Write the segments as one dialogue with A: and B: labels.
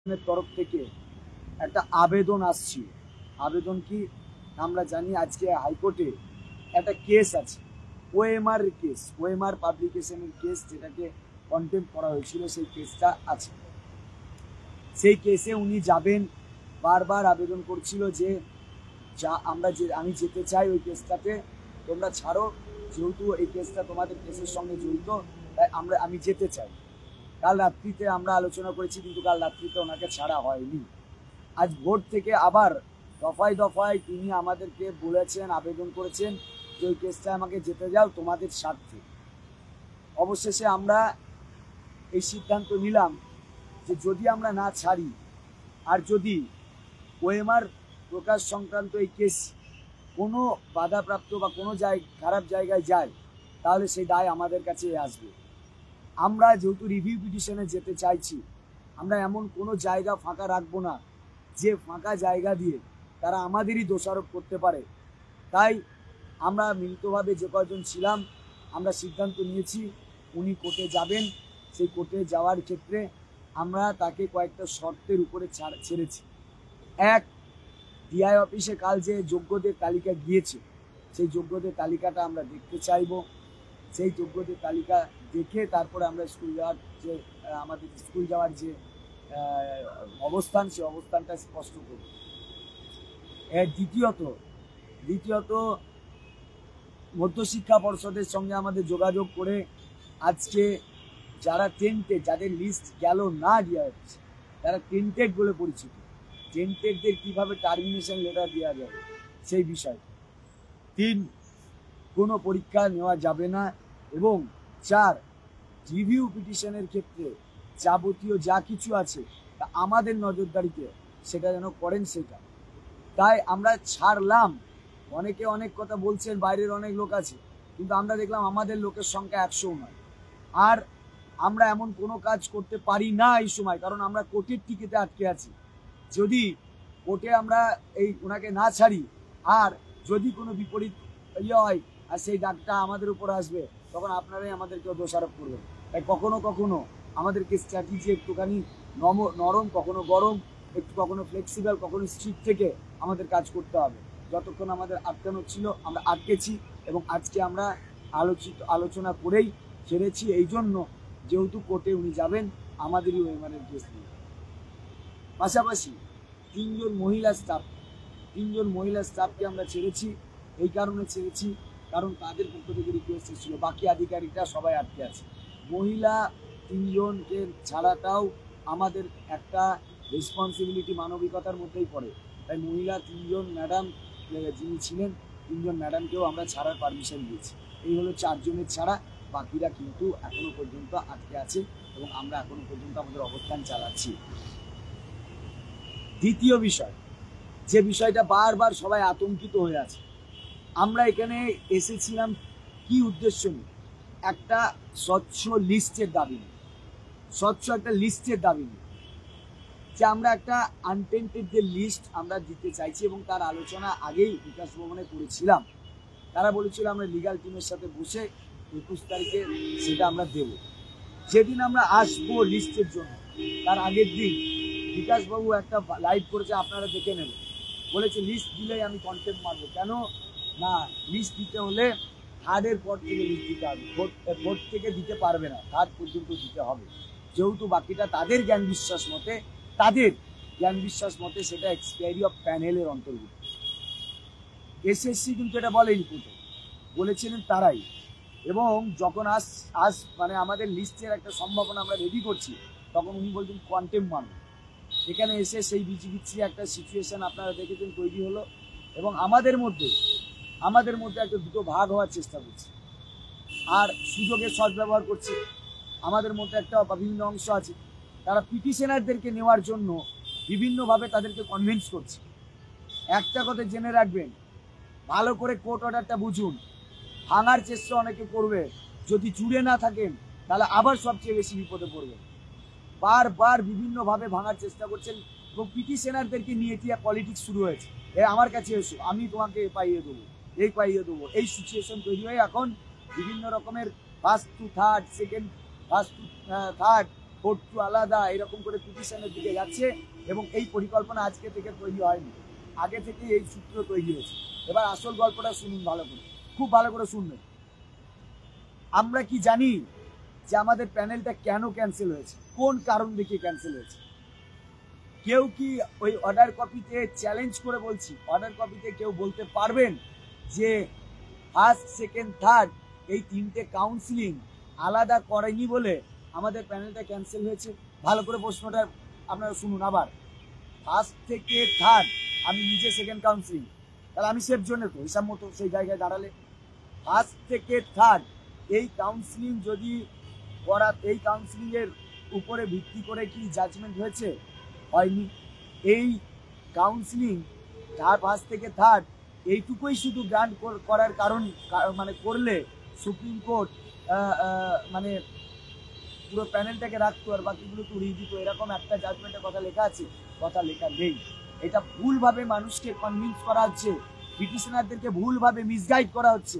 A: তরফ থেকে একটা আবেদন আসছিল। আবেদন কি আমরা জানি, আজকে হাইকোর্টে একটা কেস আছে, ওএমআর কেস, ওএমআর পাবলিকেশনের কেস, যেটাকে কন্টেম্প করা হয়েছিল, সেই কেসটা আছে। সেই কেসে উনি যাবেন, বারবার আবেদন করছিল যে আমি যেতে চাই ওই কেসটাতে, তোমরা ছাড়ো, যেহেতু এই কেসটা তোমাদের কেসের সঙ্গে জড়িত, তাই আমি যেতে চাই। কাল রাত্রিতে আমরা আলোচনা করেছি, কিন্তু কাল রাত্রিতে ওনাকে ছাড়া হয়নি। আজ ভোর থেকে আবার দফায় দফায় তিনি আমাদেরকে বলেছেন, আবেদন করেছেন যে ওই কেসটা আমাকে যেতে যাও তোমাদের স্বার্থে। অবশেষে আমরা এই সিদ্ধান্ত নিলাম যে যদি আমরা না ছাড়ি, আর যদি ওএমআর প্রকাশ সংক্রান্ত এই কেস কোনো বাধাপ্রাপ্ত বা কোনো খারাপ জায়গায় যায়, তাহলে সেই দায় আমাদের কাছে আসবে। আমরা যেহেতু রিভিউ পিটিশনে যেতে চাইছি, আমরা এমন কোনো জায়গা ফাঁকা রাখবো না যে ফাঁকা জায়গা দিয়ে তারা আমাদেরই দোষারোপ করতে পারে। তাই আমরা মিলিতভাবে যে কয়জন ছিলাম, আমরা সিদ্ধান্ত নিয়েছি উনি কোর্টে যাবেন। সেই কোর্টে যাওয়ার ক্ষেত্রে আমরা তাকে কয়েকটা শর্তের উপরে ছেড়েছি। এক, ডিআই অফিসে কাল যে যোগ্যদের তালিকা গিয়েছে, সেই যোগ্যদের তালিকাটা আমরা দেখতে চাইব। সেই যোগ্যদের তালিকা দেখে তারপরে আমরা আমাদের স্কুল যাওয়ার যে অবস্থান, সেই অবস্থানটা স্পষ্ট করব। দ্বিতীয়ত মধ্যশিক্ষা পর্ষদের সঙ্গে আমাদের যোগাযোগ করে আজকে যারা টেন্টেড, যাদের লিস্ট গেল না ডিআই অফিসে, যারা টেন্টেড বলে পরিচিত, টেন্টেডদের কিভাবে টার্মিনেশন লেটার দেওয়া যাবে সেই বিষয়। 3, কোনো পরীক্ষা নেওয়া যাবে না। এবং 4, রিভিউ পিটিশনের ক্ষেত্রে যাবতীয় যা কিছু আছে তা আমাদের নজরদারিতে সেটা যেন করেন সেটা। তাই আমরা ছাড়লাম। অনেকে অনেক কথা বলছেন, বাইরের অনেক লোক আছে, কিন্তু আমরা দেখলাম আমাদের লোকের সংখ্যা 100 নয়। আর আমরা এমন কোনো কাজ করতে পারি না এই সময়, কারণ আমরা কোর্টের টিকিটে আটকে আছি। যদি কোর্টে আমরা ওনাকে না ছাড়ি, আর যদি কোনো বিপরীত হয় আর সেই ডাকটা আমাদের উপর আসবে, তখন আপনারাই আমাদেরকে দোষারোপ করবেন। তাই কখনো কখনো আমাদেরকে স্ট্র্যাটেজি একটুখানি নরম, কখনো গরম, একটু কখনো ফ্লেক্সিবল, কখনো স্ট্রিক্ট থেকে আমাদের কাজ করতে হবে। যতক্ষণ আমাদের আটকানো ছিল আমরা আটকেছি, এবং আজকে আমরা আলোচনা করেই ছেড়েছি। এই জন্য যেহেতু কোর্টে উনি যাবেন আমাদেরই ওএমআরের কেস নিয়ে। পাশাপাশি 3জন মহিলা স্টাফকে আমরা ছেড়েছি। এই কারণে ছেড়েছি কারণ তাদের পক্ষ থেকে রিকোয়েস্ট এসেছিল, বাকি আধিকারিকরা সবাই আটকে আছে। মহিলা 3জনকে ছাড়াটাও আমাদের একটা রেসপন্সিবিলিটি, মানবিকতার মধ্যেই পড়ে। তাই মহিলা 3জন ম্যাডাম যিনি ছিলেন, 3জন ম্যাডামকেও আমরা ছাড়ার পারমিশন দিয়েছি। এই হলো 4 জনের ছাড়া। বাকিরা কিন্তু এখনো পর্যন্ত আটকে আছে এবং আমরা এখনো পর্যন্ত আমাদের অবস্থান চালাচ্ছি। দ্বিতীয় বিষয়, যে বিষয়টা বারবার সবাই আতঙ্কিত হয়ে আছে, আমরা এখানে এসেছিলাম কি উদ্দেশ্য নিয়ে? একটা স্বচ্ছ লিস্টের দাবি নিয়ে, স্বচ্ছ একটা লিস্টের দাবি নিয়ে, যে আমরা একটা আনটেন্টেডদের লিস্ট আমরা দিতে চাইছি। এবং তার আলোচনা আগেই বিকাশ ভবনে করেছিলাম। তারা বলেছিল আমরা লিগাল টিমের সাথে বসে 21 তারিখে সেটা আমরা দেব। যেদিন আমরা আসবো লিস্টের জন্য, তার আগের দিন বিকাশবাবু একটা লাইভ করেছে, আপনারা দেখে নেবেন। বলেছে লিস্ট দিলেই আমি কন্টেম্প মারবো। কেন না, লিস্ট দিতে হলে 3rd পর থেকে লিস্ট দিতে হবে। 4 থেকে দিতে পারবে না, 3rd পর্যন্ত দিতে হবে। যেহেতু বাকিটা তাদের জ্ঞান বিশ্বাস মতে সেটা এক্সপায়ারি অফ প্যানেলের অন্তর্ভুক্ত। এসএসসি কিন্তু এটা বলেনি, বলেছিলেন তারাই। এবং যখন মানে আমাদের লিস্টের একটা সম্ভাবনা আমরা রেডি করছি, তখন উনি বলছেন কোয়ান্টেম মানব। এখানে এসে সেই বিচিবিচ্ছি একটা সিচুয়েশন আপনারা দেখেছেন তৈরি হলো, এবং আমাদের মধ্যে একটা দুটো ভাগ হওয়ার চেষ্টা করছে, আর সুযোগের সদ্ব্যবহার করছে। আমাদের মধ্যে একটা বিভিন্ন অংশ আছে, তারা পিটিশনারদেরকে নেওয়ার জন্য বিভিন্নভাবে তাদেরকে কনভিন্স করছে। একটা কথা জেনে রাখবেন, ভালো করে কোর্ট অর্ডারটা বুঝুন। ভাঙার চেষ্টা অনেকে করবে, যদি জুড়ে না থাকেন তাহলে আবার সবচেয়ে বেশি বিপদে পড়বে। বারবার বিভিন্নভাবে ভাঙার চেষ্টা করছেন, এবং পিটিশনারদেরকে নিয়ে কি পলিটিক্স শুরু হয়েছে। আমার কাছে এসো, আমি তোমাকে পাইয়ে দেবো, এই সিচুয়েশন তৈরি হয়ে এখন বিভিন্ন রকমের ফার্স্ট টু থার্ড, ভোট টু আলাদা এরকম করে পিটিশনের দিকে যাচ্ছে। এবং এই পরিকল্পনা আজকে থেকে তৈরি হয়নি, আগে থেকে এই সূত্র তৈরি হয়েছে। এবার আসল গল্পটা শুনুন ভালো করে, খুব ভালো করে শুনবেন। আমরা কি জানি যে আমাদের প্যানেলটা কেন ক্যান্সেল হয়েছে, কোন কারণ দেখিয়ে ক্যান্সেল হয়েছে? কেউ কি ওই অর্ডার কপিতে চ্যালেঞ্জ করে বলছি, অর্ডার কপিতে কেউ বলতে পারবেন যে ফার্স্ট সেকেন্ড থার্ড এই তিনটে কাউন্সিলিং আলাদা করেনি বলে আমাদের প্যানেলটা ক্যান্সেল হয়েছে? ভালো করে প্রশ্নটা আপনারা শুনুন আবার। ফার্স্ট থেকে থার্ড, আমি নিজে সেকেন্ড কাউন্সিলিং, তাহলে আমি সেফ জোনে তো হিসাব মতো সেই জায়গায় দাঁড়ালে। ফার্স্ট থেকে থার্ড এই কাউন্সিলিং যদি করা, এই কাউন্সিলিংয়ের উপরে ভিত্তি করে কি জাজমেন্ট হয়েছে? হয়নি। এই কাউন্সিলিং ফার্স্ট থেকে থার্ড এইটুকুই শুধু গ্রান্ট করার কারণ, মানে করলে সুপ্রিম কোর্ট মানে পুরো প্যানেলটাকে রাখতো আর বাকিগুলো তো উড়িয়ে দিত, এরকম একটা জাজমেন্টের কথা লেখা আছে? কথা লেখা নেই। এটা ভুলভাবে মানুষকে কনভিন্স করা হচ্ছে, পিটিশনারদেরকে ভুলভাবে মিসগাইড করা হচ্ছে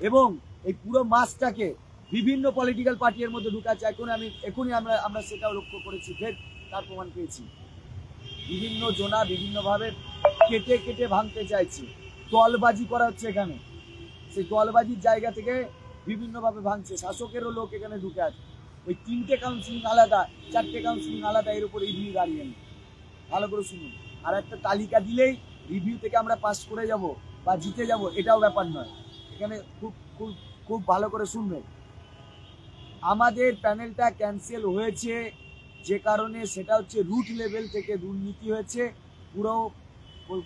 A: এবং এই পুরো মাসটাকে বিভিন্ন পলিটিক্যাল পার্টির মধ্যে ঢুকাচ্ছে। এখনই আমরা সেটাও লক্ষ্য করেছি, ফের তার প্রমাণ পেয়েছি। বিভিন্ন জোনা বিভিন্নভাবে কেটে কেটে ভাঙতে চাইছে, দলবাজি করা হচ্ছে এখানে। সেই দলবাজির জায়গা থেকে বিভিন্নভাবে ভাঙছে, শাসকেরও লোক এখানে ঢুকে আছে। ওই তিনটে কাউন্সিলিং আলাদা, চারটে কাউন্সিলিং আলাদা, এর উপর রিভিউ দাঁড়িয়ে নেই। ভালো করে শুনুন, আর একটা তালিকা দিলেই রিভিউ থেকে আমরা পাস করে যাব বা জিতে যাব, এটাও ব্যাপার নয়। এখানে খুব খুব খুব ভালো করে শুনবেন। আমাদের প্যানেলটা ক্যান্সেল হয়েছে যে কারণে, সেটা হচ্ছে রুট লেভেল থেকে দুর্নীতি হয়েছে, পুরো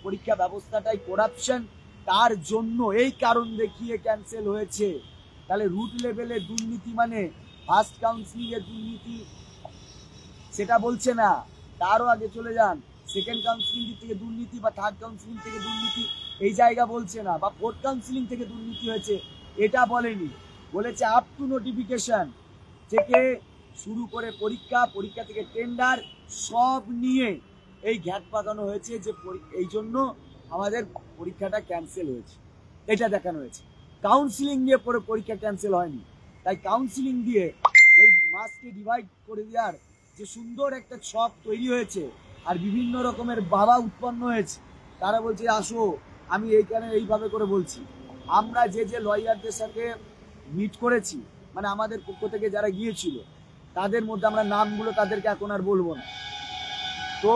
A: পরীক্ষা ব্যবস্থাটাই করাপশন, তার জন্য এই কারণ দেখিয়ে ক্যান্সেল হয়েছে। তাহলে রুট লেভেলে দুর্নীতি মানে ফার্স্ট কাউন্সিলিং এর দুর্নীতি সেটা বলছে না, তারও আগে চলে যান, সেকেন্ড কাউন্সিলিং থেকে দুর্নীতি বা থার্ড কাউন্সিলিং থেকে দুর্নীতি এই জায়গা বলছে না, বা ফোর্থ কাউন্সিলিং থেকে দুর্নীতি হয়েছে এটা বলেনি। বলেছে আপ টু নোটিফিকেশন থেকে শুরু করে পরীক্ষা থেকে টেন্ডার সব নিয়ে এই ঘ্যাট পাকানো হয়েছে, যে এই জন্য আমাদের পরীক্ষাটা ক্যান্সেল হয়েছে, এটা দেখানো হয়েছে। কাউন্সিলিং নিয়ে পরে পরীক্ষা ক্যান্সেল হয়নি। তাই কাউন্সিলিং দিয়ে এই মাসকে ডিভাইড করে দেওয়ার যে সুন্দর একটা ছক তৈরি হয়েছে, আর বিভিন্ন রকমের বাবা উৎপন্ন হয়েছে, তারা বলছে আসো, আমি এইখানে এইভাবে করে বলছি। আমরা যে লয়ারদের সাথে মিট করেছি, মানে আমাদের পক্ষ থেকে যারা গিয়েছিল তাদের মধ্যে আমরা নামগুলো তাদেরকে এখন আর বলবো না। তো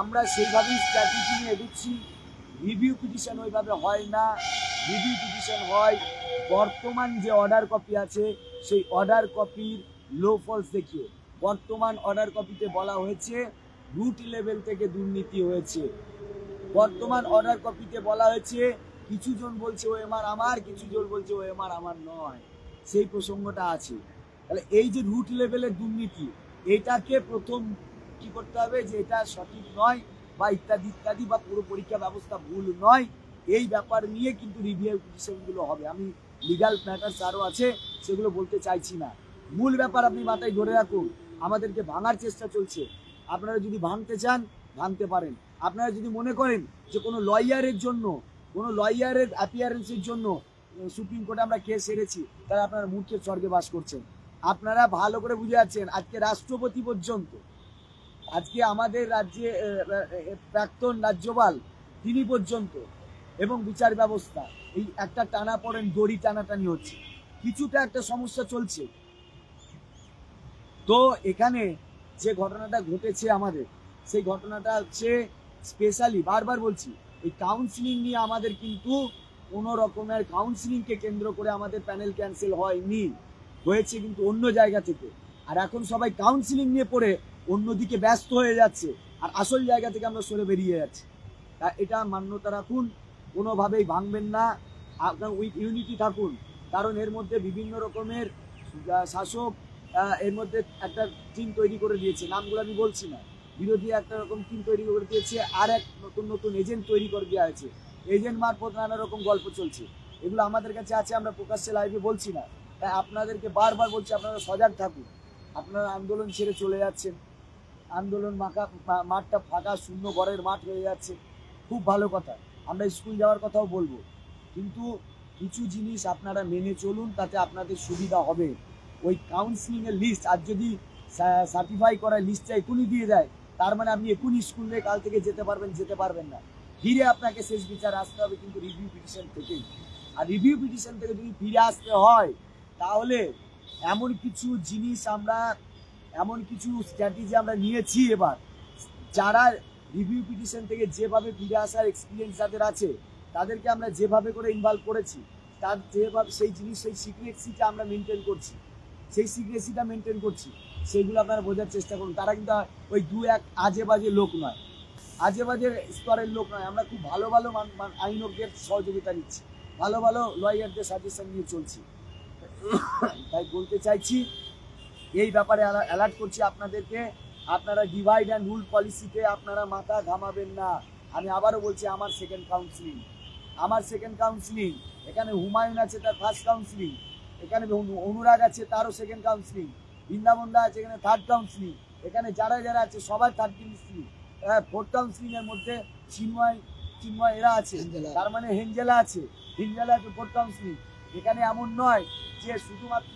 A: আমরা সেইভাবেই স্ট্র্যাটেজি নিয়ে এগোচ্ছি। রিভিউ পিটিশন ওইভাবে হয় না, রিভিউ পিটিশন হয় বর্তমান যে অর্ডার কপি আছে সেই অর্ডার কপির লো ফলস দেখিয়ে। বর্তমান অর্ডার কপিতে বলা হয়েছে রুট লেভেল থেকে দুর্নীতি হয়েছে। বর্তমান অর্ডার কপিতে বলা হয়েছে কিছু জন বলছে ওএমআর আমার, কিছু জন বলছে ওএমআর আমার নয়, সেই প্রসঙ্গটা আছে। তাহলে এই যে রুট লেভেলের দুর্নীতি, এটাকে প্রথম কি করতে হবে, যে এটা সঠিক নয় বা ইত্যাদি ইত্যাদি, বা পুরো পরীক্ষা ব্যবস্থা ভুল নয়, এই ব্যাপার নিয়ে কিন্তু রিভিউ পিটিশনগুলো হবে। আমি লিগাল ম্যাটার্স আরও আছে, সেগুলো বলতে চাইছি না। মূল ব্যাপার আপনি মাথায় ধরে রাখুন, আমাদেরকে ভাঙার চেষ্টা চলছে। আপনারা যদি ভাঙতে চান ভাঙতে পারেন। আপনারা যদি মনে করেন যে কোনো লয়ারের জন্য, কোনো লয়ারের অ্যাপিয়ারেন্সের জন্য সুপ্রিম কোর্টে আমরা কেস হেরেছি, তারা আপনারা মূর্খের স্বর্গে বাস করছেন। আপনারা ভালো করে বুঝে যাচ্ছেন, আজকে রাষ্ট্রপতি পর্যন্ত, আজকে আমাদের রাজ্যে প্রাক্তন রাজ্যপাল তিনি পর্যন্ত, এবং বিচার ব্যবস্থা এই একটা টানা পড়েন, দড়ি টানাটানি হচ্ছে, কিছুটা একটা সমস্যা চলছে। তো এখানে যে ঘটনাটা ঘটেছে আমাদের, সেই ঘটনাটা হচ্ছে স্পেশালি, বারবার বলছি, এই কাউন্সিলিং নিয়ে আমাদের কিন্তু কোনো রকমের কাউন্সিলিংকে কেন্দ্র করে আমাদের প্যানেল ক্যান্সেল হয়নি, হয়েছে কিন্তু অন্য জায়গা থেকে। আর এখন সবাই কাউন্সিলিং নিয়ে পড়ে অন্যদিকে ব্যস্ত হয়ে যাচ্ছে, আর আসল জায়গা থেকে আমরা সরে বেরিয়ে যাচ্ছি। তা এটা মান্যতা রাখুন, কোনোভাবেই ভাঙবেন না, আপনার উইথ ইউনিটি থাকুন। কারণ এর মধ্যে বিভিন্ন রকমের শাসক এর মধ্যে একটা টিম তৈরি করে দিয়েছে, নামগুলো আমি বলছি না, বিরোধী একটা রকম টিম তৈরি করে দিয়েছে, আর এক নতুন নতুন এজেন্ট তৈরি করে দেওয়া হয়েছে। এজেন্ট মারফত নানা রকম গল্প চলছে, এগুলো আমাদের কাছে আছে, আমরা প্রকাশ্যে লাইভে বলছি না। তাই আপনাদেরকে বারবার বলছি, আপনারা সজাগ থাকুন। আপনারা আন্দোলন ছেড়ে চলে যাচ্ছেন, আন্দোলন মাঠটা ফাঁকা শূন্য ঘরের মাঠ হয়ে যাচ্ছে, খুব ভালো কথা, আমরা স্কুল যাওয়ার কথাও বলবো, কিন্তু কিছু জিনিস আপনারা মেনে চলুন, তাতে আপনাদের সুবিধা হবে। ওই কাউন্সিলিংয়ের লিস্ট, আর যদি সার্টিফাই করা লিস্টটা এখনই দিয়ে দেয়, তার মানে আপনি এখনই স্কুলে কাল থেকে যেতে পারবেন না। ফিরে আপনাকে শেষ বিচার আসতে হবে কিন্তু রিভিউ পিটিশন থেকেই। আর রিভিউ পিটিশন থেকে যদি ফিরে আসতে হয় তাহলে এমন কিছু জিনিস এমন কিছু স্ট্র্যাটেজি আমরা নিয়েছি এবার, যারা রিভিউ পিটিশন থেকে যেভাবে ফিরে আসার এক্সপিরিয়েন্স যাদের আছে তাদেরকে আমরা যেভাবে করে ইনভলভ করেছি, তার যেভাবে সেই সিক্রেসিটা আমরা মেনটেন করছি, সেইগুলো আপনারা বোঝার চেষ্টা করুন। তারা কিন্তু ওই দু এক আজে বাজে লোক নয়, আজে বাজে স্তরের লোক নয়। আমরা খুব ভালো ভালো আইনজ্ঞের সহযোগিতা নিচ্ছি, ভালো ভালো লয়ারদের সাজেশন নিয়ে চলছি। তাই বলতে চাইছি, এই ব্যাপারে অ্যালার্ট করছি আপনাদেরকে, আপনারা ডিভাইড অ্যান্ড রুল পলিসিতে আপনারা মাথা ঘামাবেন না। আমি আবারও বলছি, আমার সেকেন্ড কাউন্সিলিং, এখানে হুমায়ুন আছে তার ফার্স্ট কাউন্সিলিং, এখানে অনুরাগ আছে তারও সেকেন্ড কাউন্সিলিং, বৃন্দাবনদা আছে এখানে থার্ড কাউন্সিলিং, এখানে যারা আছে সবার থার্ড কাউন্সিলিং, ফোর্থ কাউন্সিলিং এর মধ্যে চিন্ময় এরা আছে, তার মানে হেঞ্জেলা আছে ফোর্থ কাউন্সিলিং। এখানে এমন নয় যে শুধুমাত্র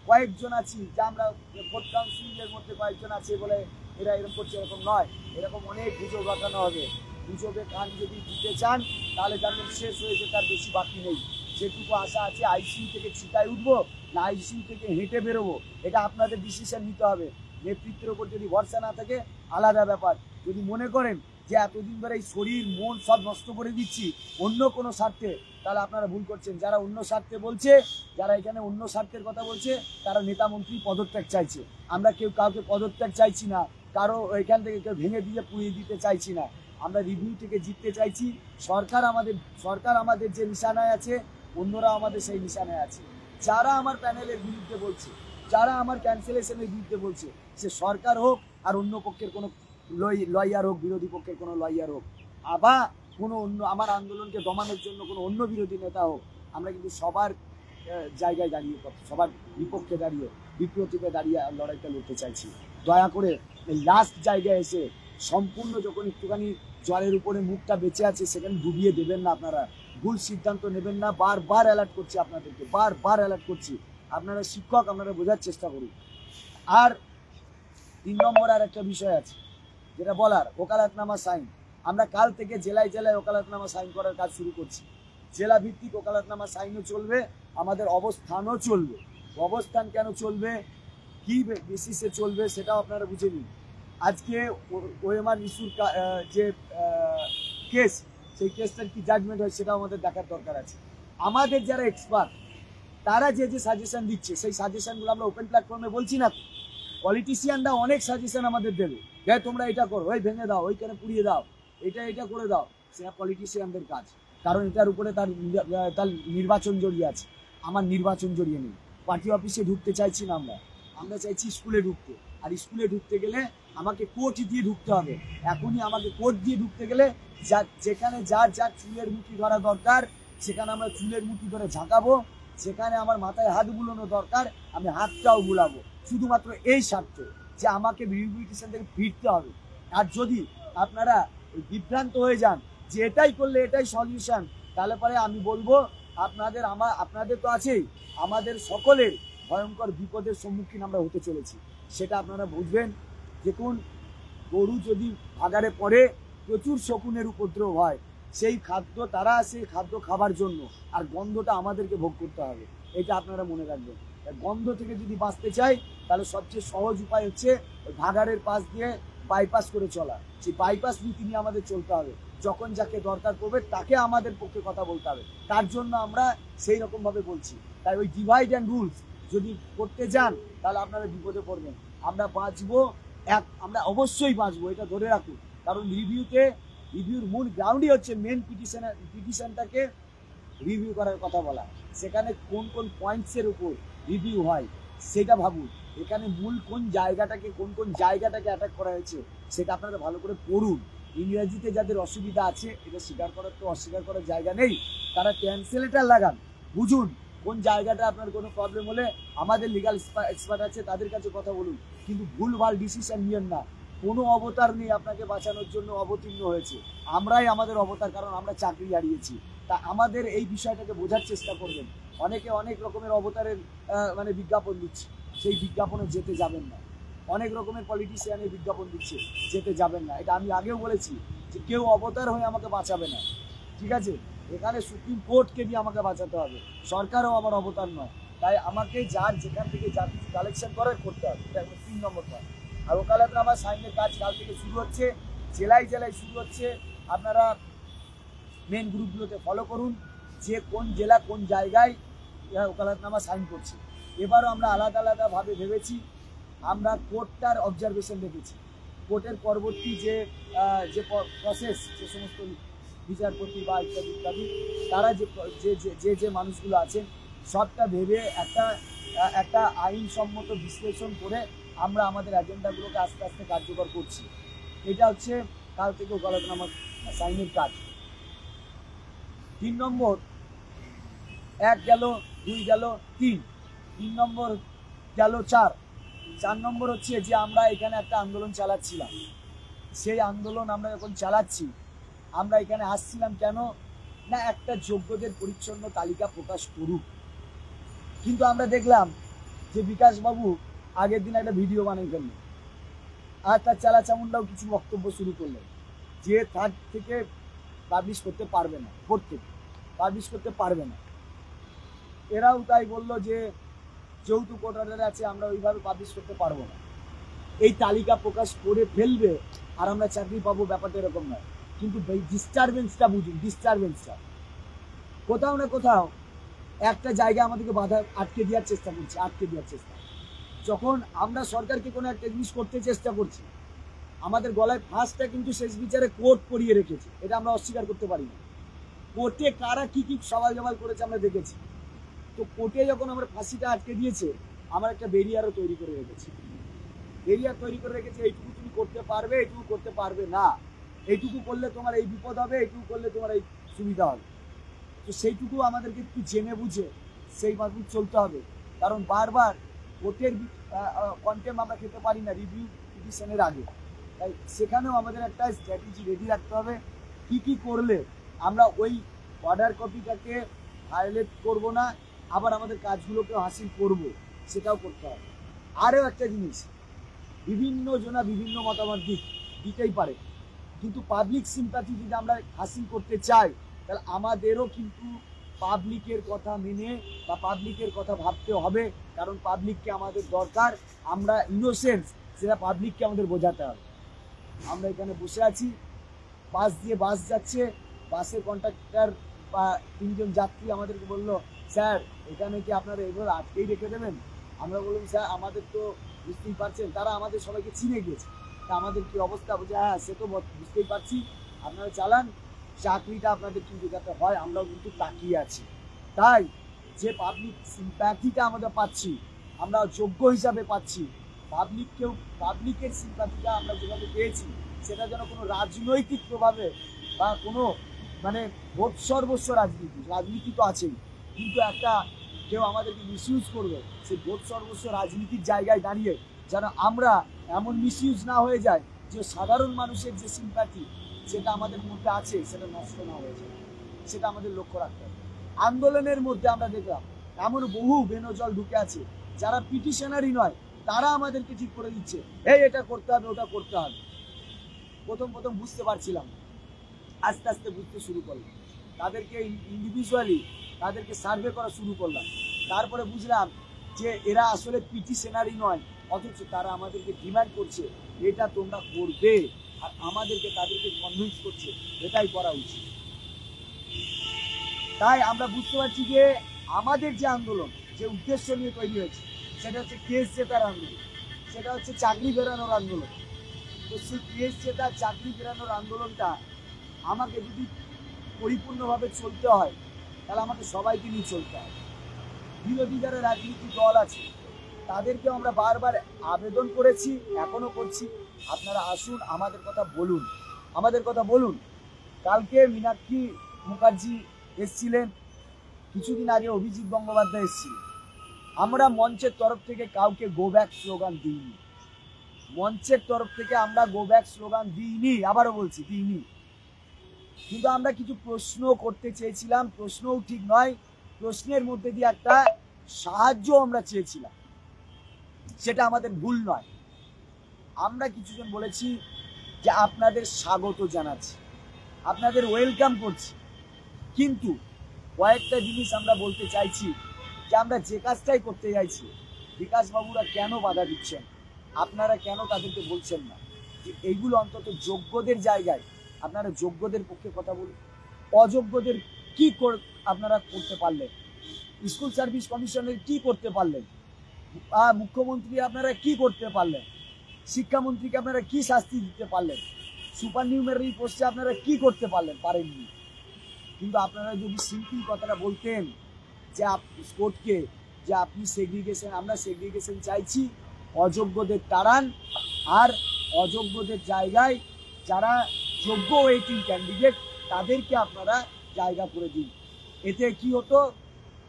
A: কয়েকজন আছি, যে আমরা ফোর্থ কাউন্সিলিং এর মধ্যে কয়েকজন আছে বলে এরা এরকম করছে, এরকম নয়। এরকম অনেক গুজব বাঁধানো হবে। গুজবে কান যদি দিতে চান তাহলে জানবেন শেষ হয়েছে, তার বেশি বাকি নেই। যেটুকু আশা আছে আইসিইউ থেকে চিতায় উঠবো না আইসিইউ থেকে হেঁটে বেরোবো, এটা আপনাদের ডিসিশন নিতে হবে। নেতৃত্বের উপর যদি ভরসা না থাকে আলাদা ব্যাপার। যদি মনে করেন যে এতদিন ধরে এই শরীর মন সব নষ্ট করে দিচ্ছি অন্য কোনো স্বার্থে, তাহলে আপনারা ভুল করছেন। যারা অন্য স্বার্থে বলছে, যারা এখানে অন্য স্বার্থের কথা বলছে, তারা নেতা মন্ত্রী পদত্যাগ চাইছে। আমরা কেউ কাউকে পদত্যাগ চাইছি না, কারো এখান থেকে কেউ ভেঙে দিয়ে পুড়িয়ে দিতে চাইছি না। আমরা রিভিউ থেকে জিততে চাইছি। সরকার আমাদের যে নিশানায় আছে, অন্যরা আমাদের সেই নিশানায় আছে। যারা আমার প্যানেলের বিরুদ্ধে বলছে, যারা আমার ক্যান্সেলেশনের বিরুদ্ধে বলছে, সে সরকার হোক আর অন্য পক্ষের কোনো লয়ার হোক, বিরোধী পক্ষের কোনো লয়ার হোক, আবার কোনো অন্য আমার আন্দোলনকে দমানোর জন্য কোনো অন্য বিরোধী নেতা হোক, আমরা কিন্তু সবার জায়গায় দাঁড়িয়ে, সবার বিপক্ষে দাঁড়িয়ে, বিপ্লবীতে দাঁড়িয়ে লড়াইটা লড়তে চাইছি। দয়া করে লাস্ট জায়গায় এসে সম্পূর্ণ যখন একটুখানি জলের উপরে মুখটা বেঁচে আছে সেখানে ডুবিয়ে দেবেন না। আপনারা ভুল সিদ্ধান্ত নেবেন না। বারবার অ্যালার্ট করছি আপনাদেরকে, বারবার অ্যালার্ট করছি। আপনারা শিক্ষক, আপনারা বোঝার চেষ্টা করুন। আর 3 নম্বর আর একটা বিষয় আছে যেটা বলার, ওকালতনামা সাইন। আমরা কাল থেকে জেলায় জেলায় ওকালতনামা সাইন করার কাজ শুরু করছি। জেলা ভিত্তিক ওকালতনামা সাইনও চলবে, আমাদের অবস্থানও চলবে। অবস্থান কেন চলবে, কি বেসিসে চলবে, সেটাও আপনারা বুঝে নিন। আজকে ওএমআর ইস্যুর যে কেস, সেই কেসটার কি জাজমেন্ট হয় সেটাও আমাদের দেখার দরকার আছে। আমাদের যারা এক্সপার্ট তারা যে সাজেশন দিচ্ছে, সেই সাজেশনগুলো আমরা ওপেন প্ল্যাটফর্মে বলছি না। পলিটিশিয়ানরা অনেক সাজেশন আমাদের দেবে, হ্যাঁ তোমরা এটা করো, ওই ভেঙে দাও, ওইখানে পুড়িয়ে দাও, এটা করে দাও। সেটা পলিটিশিয়ানদের কাজ, কারণ এটার উপরে তার নির্বাচন জড়িয়ে আছে। আমার নির্বাচন জড়িয়ে নেই। পার্টি অফিসে ঢুকতে চাইছি না আমরা চাইছি স্কুলে ঢুকতে। আর স্কুলে ঢুকতে গেলে আমাকে কোর্ট দিয়ে ঢুকতে হবে। এখনই আমাকে কোর্ট দিয়ে ঢুকতে গেলে যেখানে যার চুলের মুঠি ধরা দরকার সেখানে আমরা চুলের মুঠি ধরে ঝাঁকাবো, যেখানে আমার মাথায় হাত বুলানো দরকার আমি হাতটাও বুলাবো, শুধুমাত্র এই স্বার্থে যে আমাকে রিভিউটিশন থেকে ফিরতে হবে। আর যদি আপনারা বিভ্রান্ত হয়ে যান যে এটাই করলে এটাই সলিউশন, তাহলে পরে আমি বলবো আপনাদের তো আছেই, আমাদের সকলের ভয়ঙ্কর বিপদের সম্মুখীন আমরা হতে চলেছি। সেটা আপনারা বুঝবেন। দেখুন, গরু যদি ভাগাড়ে পড়ে প্রচুর শকুনের উপদ্রব হয়, সেই খাদ্য খাবার জন্য, আর গন্ধটা আমাদেরকে ভোগ করতে হবে, এটা আপনারা মনে রাখবেন। গন্ধ থেকে যদি বাঁচতে চাই তাহলে সবচেয়ে সহজ উপায় হচ্ছে ভাগাড়ের পাশ দিয়ে বাইপাস করে চলা। সেই বাইপাস নীতি নিয়ে আমাদের চলতে হবে। যখন যাকে দরকার পড়বে তাকে আমাদের পক্ষে কথা বলতে হবে, তার জন্য আমরা সেই রকম ভাবে বলছি। তাই ওই ডিভাইড অ্যান্ড রুলস যদি করতে যান তাহলে আপনারা বিপদে পড়বেন। আমরা বাঁচবো, আমরা অবশ্যই বাঁচবো, এটা ধরে রাখুন। কারণ রিভিউর মূল গ্রাউন্ডই হচ্ছে মেন পিটিশনটাকে রিভিউ করার কথা বলা। সেখানে কোন কোন পয়েন্টসের উপর রিভিউ হয় সেটা ভাবুন। এখানে মূল কোন জায়গাটাকে অ্যাটাক করা হয়েছে সেটা আপনারা ভালো করে পড়ুন। ইংরেজিতে যাদের অসুবিধা আছে, এটা অস্বীকার করার জায়গা নেই, তারা ট্রান্সলেটর লাগান, বুঝুন কোন জায়গাটা আপনার কোনো প্রবলেম হলে আমাদের লিগাল এক্সপার্ট আছে, তাদের কাছে কথা বলুন। কিন্তু ভুলভাল ডিসিশন নিয়েন না। কোনো অবতার নেই আপনাকে বাঁচানোর জন্য অবতীর্ণ হয়েছে, আমরাই আমাদের অবতার, কারণ আমরা চাকরি হারিয়েছি। তা আমাদের এই বিষয়টাকে বোঝার চেষ্টা করবেন। অনেকে অনেক রকমের অবতারের বিজ্ঞাপন দিচ্ছে, সেই বিজ্ঞাপনে যেতে যাবেন না। অনেক রকমের পলিটিশিয়ানের বিজ্ঞাপন দিচ্ছে, যেতে যাবেন না। এটা আমি আগেও বলেছি যে কেউ অবতার হয়ে আমাকে বাঁচাবে না, ঠিক আছে? এখানে সুপ্রিম কোর্টকে দিয়ে আমাকে বাঁচাতে হবে, সরকারও আমার অবতার নয়। তাই আমাকে যার যেখান থেকে যা কিছু কালেকশন করার করতে হবে, এটা 3 নম্বর পয়েন্ট। আর ওকালতনামা সাইনের কাজ কাল থেকে শুরু হচ্ছে, জেলায় জেলায় শুরু হচ্ছে। আপনারা মেন গ্রুপগুলোতে ফলো করুন যে কোন জেলা কোন জায়গায় ওকালতনামা সাইন করছে। এবারও আমরা আলাদা আলাদাভাবে ভেবেছি। আমরা কোর্টটার অবজারভেশন রেখেছি, কোর্টের পরবর্তী যে প্রসেস, যে সমস্ত বিচারপতি বা ইত্যাদি ইত্যাদি তারা যে মানুষগুলো আছেন সবটা ভেবে একটা আইনসম্মত বিশ্লেষণ করে আমরা আমাদের এজেন্ডাগুলোকে আস্তে আস্তে কার্যকর করছি। এটা হচ্ছে কাল থেকে ওকালতনামা সাইনের কাজ। 3 নম্বর, 1 গেল, 2 গেল, 3 নম্বর গেল, 4 নম্বর হচ্ছে যে আমরা এখানে একটা আন্দোলন চালাচ্ছিলাম। সেই আন্দোলন আমরা যখন চালাচ্ছি, আমরা এখানে আসছিলাম কেন না, একটা যোগ্যদের পরিচ্ছন্ন তালিকা প্রকাশ করুক। কিন্তু আমরা দেখলাম যে বিকাশবাবু আগের দিন একটা ভিডিও বানিয়ে ফেললেন, আর তার চালা চামুন্ডাও কিছু বক্তব্য শুরু করলেন যে 3rd থেকে পাবলিশ করতে পারবে না, 4th থেকে পাবলিশ করতে পারবে না। এরাও তাই বললো যে যেহেতু কোর্ট অর্ডারে আছে আমরা ওইভাবে পাবলিশ করতে পারবো না। এই তালিকা প্রকাশ করে ফেলবে আর আমরা চাকরি পাবো, ব্যাপারটা এরকম নয়। কিন্তু ডিস্টারবেন্সটা বুঝুন, ডিস্টারবেন্সটা কোথাও না কোথাও একটা জায়গা আমাদেরকে বাধা আটকে দেওয়ার চেষ্টা করছে, যখন আমরা সরকারকে কোনো একটা জিনিস করতে চেষ্টা করছি, আমাদের গলায় ফাঁসটা কিন্তু শেষ বিচারে কোর্ট পরিয়ে রেখেছে, এটা আমরা অস্বীকার করতে পারি না। কোর্টে কারা কি কি সওয়াল জবাল করেছে আমরা দেখেছি। তো কোর্টে যখন আমরা ফাঁসিটা আটকে দিয়েছে, আমরা একটা ব্যারিয়ারও তৈরি করে রেখেছি, এইটুকু তুমি করতে পারবে, এইটুকু করতে পারবে না, এইটুকু করলে তোমার এই বিপদ হবে, এইটুকু করলে তোমার এই সুবিধা হবে। তো সেইটুকু আমাদেরকে একটু জেনে বুঝে সেই মাধ্যমে চলতে হবে। কারণ বারবার কোর্টের কন্টেম আমরা খেতে পারি না রিভিউ পিটিশনের আগে। তাই সেখানেও আমাদের একটা স্ট্র্যাটেজি রেডি রাখতে হবে, কি করলে আমরা ওই অর্ডার কপিটাকে ভায়োলেট করব না, আবার আমাদের কাজগুলোকে হাসিল করব, সেটাও করতে হবে। আরও একটা জিনিস, বিভিন্ন জনা বিভিন্ন মতামত দিতেই পারে, কিন্তু পাবলিক সিম্প্যাথি যদি আমরা হাসিল করতে চাই, তাহলে আমাদেরও কিন্তু পাবলিকের কথা মেনে বা পাবলিকের কথা ভাবতে হবে। কারণ পাবলিককে আমাদের দরকার, আমরা ইনোসেন্স, সেটা পাবলিককে আমাদের বোঝাতে হবে। আমরা এখানে বসে আছি, বাস দিয়ে বাস যাচ্ছে, বাসের কন্ট্রাক্টর বা 3 জন যাত্রী আমাদেরকে বললো, স্যার এখানে কি আপনারা এগুলো আটকেই রেখে দেবেন? আমরা বললাম, স্যার আমাদের তো বুঝতেই পারছেন, তারা আমাদের সবাইকে চিনে গেছে, তা আমাদের কি অবস্থা? বলছে, হ্যাঁ সে তো বুঝতেই পারছি, আপনারা চালান, চাকরিটা আপনাদের কিন্তু যাতে হয়, আমরাও কিন্তু তাকিয়ে আছি। তাই যে পাবলিক সিম্প্যাথিটা আমরা পাচ্ছি, আমরা যোগ্য হিসাবে পাচ্ছি, পাবলিকের সিম্প্যাথিটা আমরা যেভাবে পেয়েছি, সেটা যেন কোনো রাজনৈতিক প্রভাবে বা কোনো মানে ভোট সর্বস্ব রাজনীতি তো আছেই, কিন্তু একটা কেউ আমাদেরকে মিসইউজ করবে, সেই ভোট সর্বস্ব রাজনীতির জায়গায় দাঁড়িয়ে যেন আমরা এমন মিসইউজ না হয়ে যায় যে সাধারণ মানুষের যে সিম্প্যাথি যেটা আমাদের মধ্যে আছে সেটা নষ্ট না হয়ে যায়, সেটা আমাদের লক্ষ্য রাখতে হবে। আন্দোলনের মধ্যে আমরা দেখলাম এমন বহু বেনজল ঢুকে আছে যারা পিটিশনারই নয়, তারা আমাদেরকে ঠিক করে দিচ্ছে, এই এটা করতে হবে, ওটা করতে হবে। প্রথম বুঝতে পারছিলাম, আস্তে আস্তে বুঝতে শুরু করলাম, তাদেরকে ইন্ডিভিজুয়ালি তাদেরকে সার্ভে করা শুরু করলাম। তারপরে বুঝলাম যে এরা আসলে পিটিশনারই নয়, অথচ তারা আমাদেরকে ডিমান্ড করছে এটা তোমরা করবে, আর আমাদেরকে তাদেরকে কনভিন্স করছে এটাই করা উচিত। তাই আমরা বুঝতে পারছি যে আমাদের যে আন্দোলন, যে উদ্দেশ্য নিয়ে তৈরি হয়েছে, সেটা হচ্ছে কেস জেতার আন্দোলন, সেটা হচ্ছে চাকরি ফেরানোর আন্দোলন। তো সেই কেস জেতা চাকরি ফেরানোর আন্দোলনটা আমাকে যদি পরিপূর্ণভাবে চলতে হয়, তাহলে আমাকে সবাইকে নিয়ে চলতে হয়। বিরোধী যারা রাজনীতিক দল আছে তাদেরকেও আমরা বারবার আবেদন করেছি, এখনো করছি, আপনারা আসুন, আমাদের কথা বলুন। কালকে মীনাক্ষী মুখার্জি এসছিলেন, কিছুদিন আগে অভিজিৎ গঙ্গোপাধ্যায় এসছিলেন। আমরা মঞ্চের তরফ থেকে কাউকে গো ব্যাক স্লোগান দিইনি, আবারও বলছি দিইনি। কিন্তু আমরা কিছু প্রশ্ন করতে চেয়েছিলাম, প্রশ্নও ঠিক নয়, প্রশ্নের মধ্যে দিয়ে একটা সাহায্য আমরা চেয়েছিলাম, সেটা আমাদের ভুল নয়। আমরা কিছুজন বলেছি যে আপনাদের স্বাগত জানাচ্ছি, আপনাদের ওয়েলকাম করছি, কিন্তু কয়েকটা জিনিস আমরা বলতে চাইছি যে আমরা যে কাজটাই করতে চাইছি বিকাশ বাবুরা কেন বাধা দিচ্ছেন, আপনারা কেন তাদেরকে বলছেন না যে এইগুলো অন্তত যোগ্যদের জায়গায় আপনারা যোগ্যদের পক্ষে কথা বলুন। অযোগ্যদের কি আপনারা করতে পারলেন, স্কুল সার্ভিস কমিশনের কি করতে পারলেন, মুখ্যমন্ত্রী আপনারা কি করতে পারলেন, শিক্ষামন্ত্রীকে আপনারা কি শাস্তি দিতে পারলেন, সুপার নিউমেরারি পোস্টে আপনারা কি করতে পারলেন, পারেননি। কিন্তু আপনারা যদি সিম্পল কথাটা বলতেন যে কোর্টকে যে আপনি সেগ্রিগেশন, আমরা সেগ্রিগেশন চাইছি, অযোগ্যদের তাড়ান আর অযোগ্যদের জায়গায় যারা যোগ্য ওয়েটিং ক্যান্ডিডেট তাদেরকে আপনারা জায়গা করে দিন, এতে কি হতো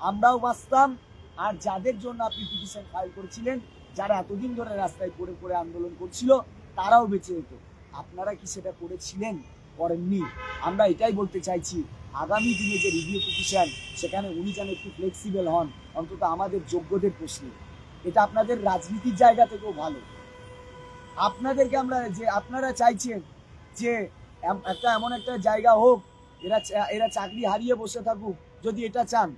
A: আমরাও বাঁচতাম আর যাদের জন্য আপনি পিটিশন ফাইল করেছিলেন, যারা এতদিন ধরে রাস্তায় পড়ে পড়ে আন্দোলন করছিল তারাও বেঁচে যেত। আপনারা কি সেটা করেছিলেন? করেননি। আমরা এটাই বলতে চাইছি আগামী দিনে যে রিভিউ পিটিশন সেখানে উনি যেন একটু ফ্লেক্সিবল হন, অন্তত আমাদের যোগ্যদের প্রশ্নে। এটা আপনাদের রাজনীতির জায়গা থেকেও ভালো। আপনাদেরকে আমরা যে আপনারা চাইছেন যে একটা এমন একটা জায়গা হোক এরা চাকরি হারিয়ে বসে থাকুক, যদি এটা চান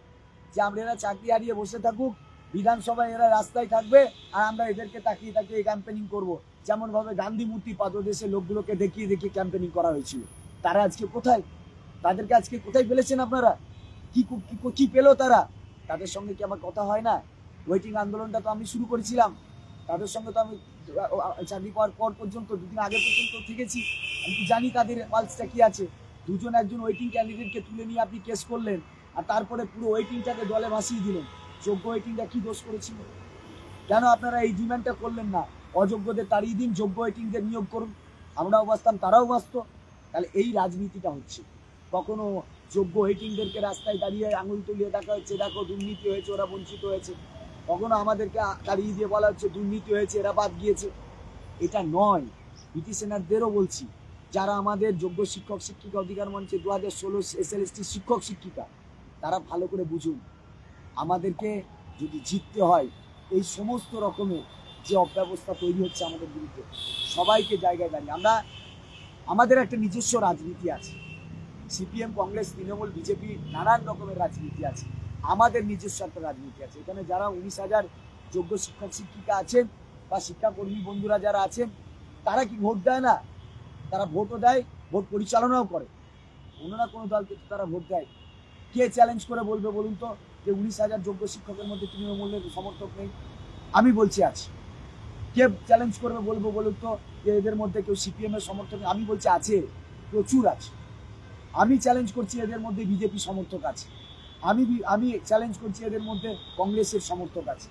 A: যে আমরা এরা চাকরি হারিয়ে বসে থাকুক, বিধানসভায় এরা রাস্তায় থাকবে আর আমরা এদেরকে তাকিয়ে তাকিয়ে ক্যাম্পেনিং করব, যেমন ভাবে গান্ধী মূর্তি পাদদেশে লোকগুলোকে দেখিয়ে দেখিয়ে ক্যাম্পেনিং করা হয়েছিল। তারা আজকে কোথায়? তাদেরকে আজকে কোথায় পেলেছেন আপনারা? কি পেলো তারা? তাদের সঙ্গে কি আমার কথা হয় না? ওয়েটিং আন্দোলনটা তো আমি শুরু করেছিলাম, তাদের সঙ্গে তো আমি চাকরি পাওয়ার পর পর্যন্ত দুদিন আগে পর্যন্ত থেকেছি, আমি তো জানি তাদের পালসটা কি আছে। দুজন একজন ওয়েটিং ক্যান্ডিডেটকে তুলে নিয়ে আপনি কেস করলেন আর তারপরে পুরো ওয়েটিংটাকে দলে ভাসিয়ে দিলেন। যোগ্য ওয়েটিংটা কি দোষ করেছিল? কেন আপনারা এই ডিমান্ডটা করলেন না অযোগ্যদের তাড়িয়ে দিন, যোগ্য ওয়েটিংদের নিয়োগ করুন, আমরাও বাঁচতাম তারাও বাঁচত? তাহলে এই রাজনীতিটা হচ্ছে। কখনো যোগ্য ওয়েটিংদেরকে রাস্তায় দাঁড়িয়ে আঙুল তুলিয়ে দেখা হচ্ছে দেখো দুর্নীতি হয়েছে, ওরা বঞ্চিত হয়েছে। কখনো আমাদেরকে তাড়িয়ে দিয়ে বলা হচ্ছে দুর্নীতি হয়েছে, এরা বাদ গিয়েছে। এটা নয়। পিটিশনারদেরও বলছি, যারা আমাদের যোগ্য শিক্ষক শিক্ষিকা অধিকার মঞ্চে 2016 SLST শিক্ষক শিক্ষিকা, তারা ভালো করে বুঝুন, আমাদেরকে যদি জিততে হয় এই সমস্ত রকমের যে অব্যবস্থা তৈরি হচ্ছে আমাদের বিরুদ্ধে, সবাইকে জায়গায় দাঁড়িয়ে আমাদের একটা নিজস্ব রাজনীতি আছে। সিপিএম, কংগ্রেস, তৃণমূল, বিজেপি নানান রকমের রাজনীতি আছে, আমাদের নিজস্ব একটা রাজনীতি আছে। এখানে যারা 19,000 যোগ্য শিক্ষক শিক্ষিকা আছেন বা শিক্ষাকর্মী বন্ধুরা যারা আছেন, তারা কি ভোট দেয় না? তারা ভোটও দেয়, ভোট পরিচালনাও করে। কোনো না কোনো দলকে তো তারা ভোট দেয়। কে চ্যালেঞ্জ করে বলবে বলুন তো যে 19,000 যোগ্য শিক্ষকের মধ্যে তৃণমূলের সমর্থক নেই? আমি বলছি আছে। কে চ্যালেঞ্জ করবে বলবো বলুন তো যে এদের মধ্যে কেউ সিপিএম এর সমর্থক নেই? আমি বলছি আছে, প্রচুর আছে। আমি চ্যালেঞ্জ করছি এদের মধ্যে বিজেপি সমর্থক আছে, আমি চ্যালেঞ্জ করছি এদের মধ্যে কংগ্রেসের সমর্থক আছে।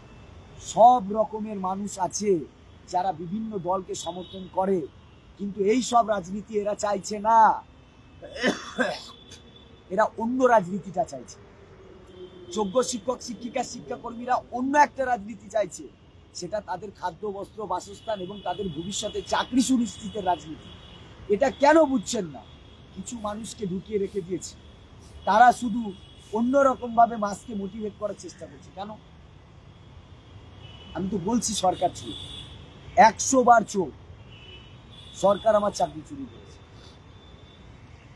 A: সব রকমের মানুষ আছে যারা বিভিন্ন দলকে সমর্থন করে, কিন্তু এই সব রাজনীতি এরা চাইছে না। এরা অন্য রাজনীতিটা চাইছে। যোগ্য শিক্ষক শিক্ষিকা শিক্ষাকর্মীরা অন্য একটা রাজনীতি চাইছে, সেটা তাদের খাদ্য বস্ত্র বাসস্থান এবং তাদের ভবিষ্যতে চাকরি সুনিশ্চিতের রাজনীতি। এটা কেন বুঝছেন না? কিছু মানুষকে ঢুকিয়ে রেখে দিয়েছে, তারা শুধু অন্যরকম ভাবে মাসকে মোটিভেট করার চেষ্টা করছে। কেন? আমি তো বলছি সরকার চোর, 100 বার চোর। সরকার আমার চাকরি চুরি করেছে,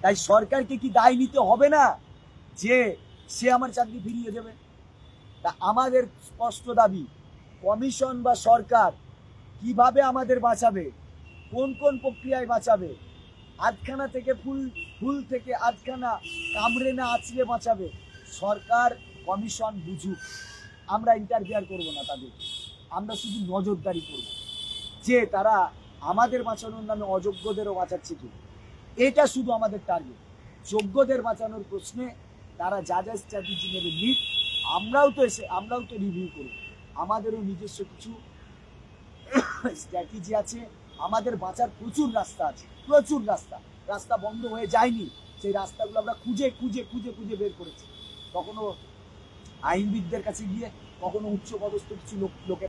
A: তাই সরকারকে কি দায় নিতে হবে না যে সে আমার চাকরি ফিরিয়ে দেবে? তা আমাদের স্পষ্ট দাবি, কমিশন বা সরকার কিভাবে আমাদের বাঁচাবে, কোন কোন প্রক্রিয়ায় বাঁচাবে, আধখানা থেকে ফুল থেকে আধখানা কামড়ে না আছড়ে বাঁচাবে, সরকার কমিশন বুঝুক। আমরা ইন্টারফেয়ার করব না তাদের, আমরা শুধু নজরদারি করব যে তারা আমাদের বাঁচানোর নামে অযোগ্যদেরও বাঁচাচ্ছে কি। এটা শুধু আমাদের টার্গেট। যোগ্যদের বাঁচানোর প্রশ্নে তারা যা যা স্ট্র্যাটেজি নেবে নিক, আমরাও তো রিভিউ করব। আমাদেরও নিজস্ব কিছু স্ট্র্যাটেজি আছে, আমাদের বাঁচার প্রচুর রাস্তা আছে, প্রচুর রাস্তা বন্ধ হয়ে যায়নি। সেই রাস্তাগুলো আমরা খুঁজে খুঁজে খুঁজে খুঁজে বের করেছি, কখনো আইনবিদদের কাছে গিয়ে, কখনো উচ্চ পদস্থ কিছু লোকের